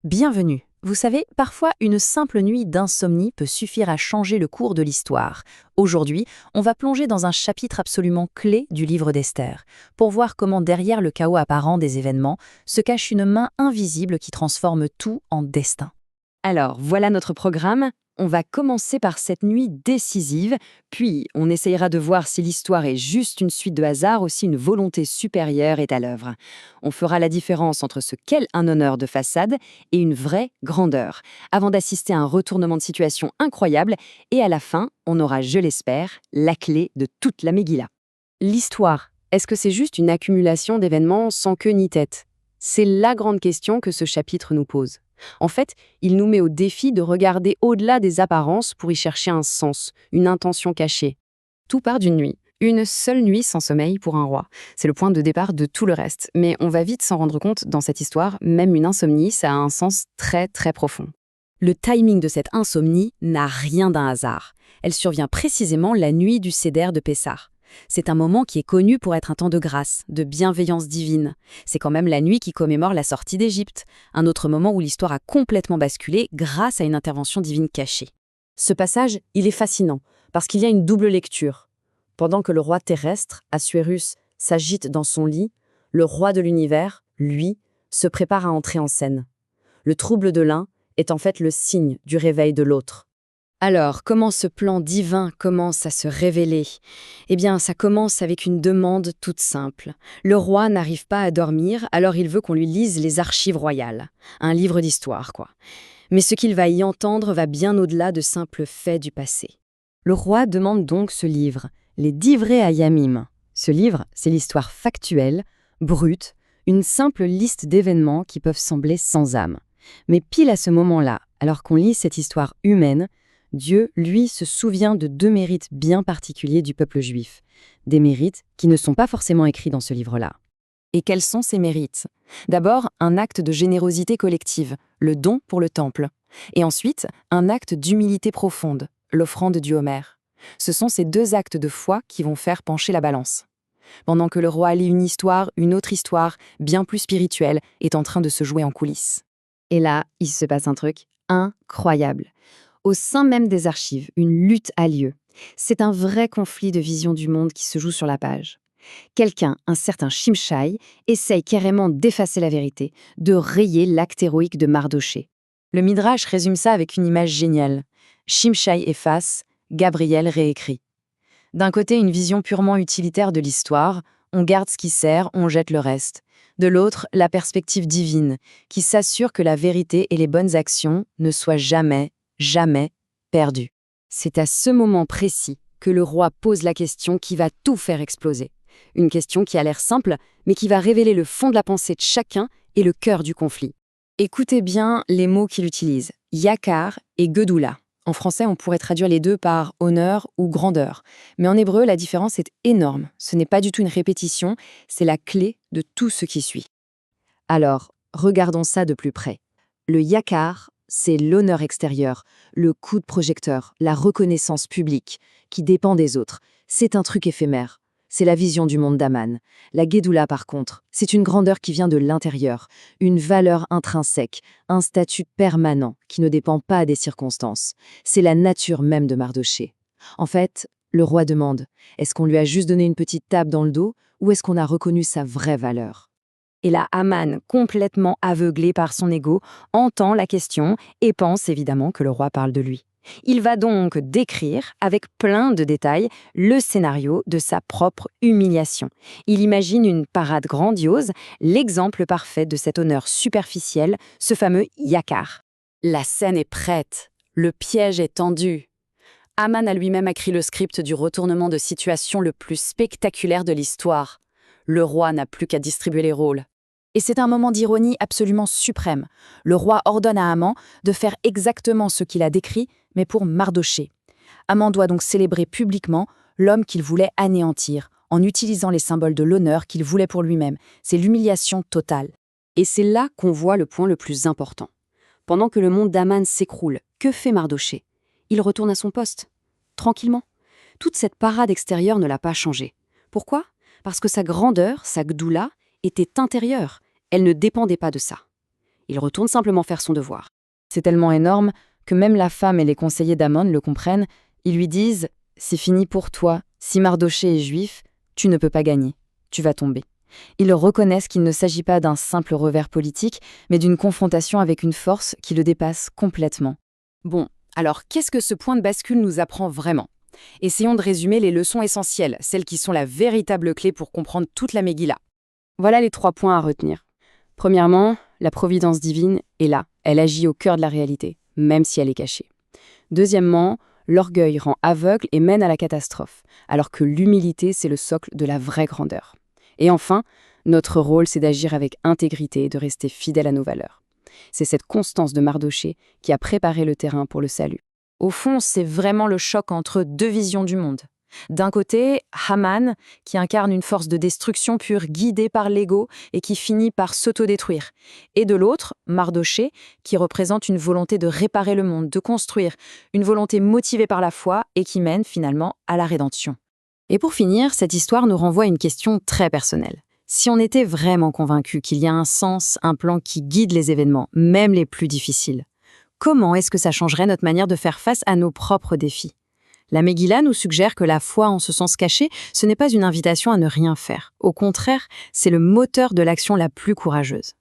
Bienvenue. Vous savez, parfois une simple nuit d'insomnie peut suffire à changer le cours de l'histoire. Aujourd'hui, on va plonger dans un chapitre absolument clé du livre d'Esther, pour voir comment derrière le chaos apparent des événements se cache une main invisible qui transforme tout en destin. Alors, voilà notre programme. On va commencer par cette nuit décisive, puis on essayera de voir si l'histoire est juste une suite de hasards ou si une volonté supérieure est à l'œuvre. On fera la différence entre ce qu'est un honneur de façade et une vraie grandeur, avant d'assister à un retournement de situation incroyable, et à la fin, on aura, je l'espère, la clé de toute la Megillah. L'histoire, est-ce que c'est juste une accumulation d'événements sans queue ni tête? C'est la grande question que ce chapitre nous pose. En fait, il nous met au défi de regarder au-delà des apparences pour y chercher un sens, une intention cachée. Tout part d'une nuit. Une seule nuit sans sommeil pour un roi. C'est le point de départ de tout le reste. Mais on va vite s'en rendre compte dans cette histoire, même une insomnie, ça a un sens très très profond. Le timing de cette insomnie n'a rien d'un hasard. Elle survient précisément la nuit du Seder de Pessah. C'est un moment qui est connu pour être un temps de grâce, de bienveillance divine. C'est quand même la nuit qui commémore la sortie d'Égypte, un autre moment où l'histoire a complètement basculé grâce à une intervention divine cachée. Ce passage, il est fascinant, parce qu'il y a une double lecture. Pendant que le roi terrestre, Assuérus, s'agite dans son lit, le roi de l'univers, lui, se prépare à entrer en scène. Le trouble de l'un est en fait le signe du réveil de l'autre. Alors, comment ce plan divin commence à se révéler? Eh bien, ça commence avec une demande toute simple. Le roi n'arrive pas à dormir, alors il veut qu'on lui lise les archives royales. Un livre d'histoire, quoi. Mais ce qu'il va y entendre va bien au-delà de simples faits du passé. Le roi demande donc ce livre, les Divrei Hayamim. Ce livre, c'est l'histoire factuelle, brute, une simple liste d'événements qui peuvent sembler sans âme. Mais pile à ce moment-là, alors qu'on lit cette histoire humaine, Dieu, lui, se souvient de deux mérites bien particuliers du peuple juif. Des mérites qui ne sont pas forcément écrits dans ce livre-là. Et quels sont ces mérites? D'abord, un acte de générosité collective, le don pour le temple. Et ensuite, un acte d'humilité profonde, l'offrande du Homer. Ce sont ces deux actes de foi qui vont faire pencher la balance. Pendant que le roi lit une autre histoire, bien plus spirituelle, est en train de se jouer en coulisses. Et là, il se passe un truc incroyable. Au sein même des archives, une lutte a lieu. C'est un vrai conflit de vision du monde qui se joue sur la page. Quelqu'un, un certain Shimshai, essaye carrément d'effacer la vérité, de rayer l'acte héroïque de Mardoché. Le Midrash résume ça avec une image géniale. Shimshai efface, Gabriel réécrit. D'un côté, une vision purement utilitaire de l'histoire, on garde ce qui sert, on jette le reste. De l'autre, la perspective divine, qui s'assure que la vérité et les bonnes actions ne soient jamais perdues. C'est à ce moment précis que le roi pose la question qui va tout faire exploser. Une question qui a l'air simple, mais qui va révéler le fond de la pensée de chacun et le cœur du conflit. Écoutez bien les mots qu'il utilise, yakar et gedoula. En français, on pourrait traduire les deux par honneur ou grandeur. Mais en hébreu, la différence est énorme. Ce n'est pas du tout une répétition, c'est la clé de tout ce qui suit. Alors, regardons ça de plus près. Le yakar, c'est l'honneur extérieur, le coup de projecteur, la reconnaissance publique, qui dépend des autres. C'est un truc éphémère. C'est la vision du monde d'Aman. La Gédoula, par contre, c'est une grandeur qui vient de l'intérieur, une valeur intrinsèque, un statut permanent qui ne dépend pas des circonstances. C'est la nature même de Mardoché. En fait, le roi demande, est-ce qu'on lui a juste donné une petite tape dans le dos ou est-ce qu'on a reconnu sa vraie valeur? Et là, Aman, complètement aveuglé par son ego, entend la question et pense évidemment que le roi parle de lui. Il va donc décrire, avec plein de détails, le scénario de sa propre humiliation. Il imagine une parade grandiose, l'exemple parfait de cet honneur superficiel, ce fameux yakar. La scène est prête, le piège est tendu. Aman a lui-même écrit le script du retournement de situation le plus spectaculaire de l'histoire. Le roi n'a plus qu'à distribuer les rôles. Et c'est un moment d'ironie absolument suprême. Le roi ordonne à Haman de faire exactement ce qu'il a décrit, mais pour Mardoché. Haman doit donc célébrer publiquement l'homme qu'il voulait anéantir, en utilisant les symboles de l'honneur qu'il voulait pour lui-même. C'est l'humiliation totale. Et c'est là qu'on voit le point le plus important. Pendant que le monde d'Aman s'écroule, que fait Mardoché? Il retourne à son poste, tranquillement. Toute cette parade extérieure ne l'a pas changé. Pourquoi? Parce que sa grandeur, sa gdoula, était intérieure. Elle ne dépendait pas de ça. Il retourne simplement faire son devoir. C'est tellement énorme que même la femme et les conseillers d'Amon le comprennent. Ils lui disent « C'est fini pour toi, si Mardochée est juif, tu ne peux pas gagner, tu vas tomber ». Ils reconnaissent qu'il ne s'agit pas d'un simple revers politique, mais d'une confrontation avec une force qui le dépasse complètement. Bon, alors qu'est-ce que ce point de bascule nous apprend vraiment? Essayons de résumer les leçons essentielles, celles qui sont la véritable clé pour comprendre toute la Megillah. Voilà les 3 points à retenir. Premièrement, la providence divine est là, elle agit au cœur de la réalité, même si elle est cachée. Deuxièmement, l'orgueil rend aveugle et mène à la catastrophe, alors que l'humilité, c'est le socle de la vraie grandeur. Et enfin, notre rôle, c'est d'agir avec intégrité et de rester fidèle à nos valeurs. C'est cette constance de Mardochée qui a préparé le terrain pour le salut. Au fond, c'est vraiment le choc entre deux visions du monde. D'un côté, Haman, qui incarne une force de destruction pure guidée par l'ego et qui finit par s'autodétruire. Et de l'autre, Mardochée, qui représente une volonté de réparer le monde, de construire, une volonté motivée par la foi et qui mène finalement à la rédemption. Et pour finir, cette histoire nous renvoie à une question très personnelle. Si on était vraiment convaincu qu'il y a un sens, un plan qui guide les événements, même les plus difficiles, comment est-ce que ça changerait notre manière de faire face à nos propres défis? La Megillah nous suggère que la foi en ce sens caché, ce n'est pas une invitation à ne rien faire. Au contraire, c'est le moteur de l'action la plus courageuse.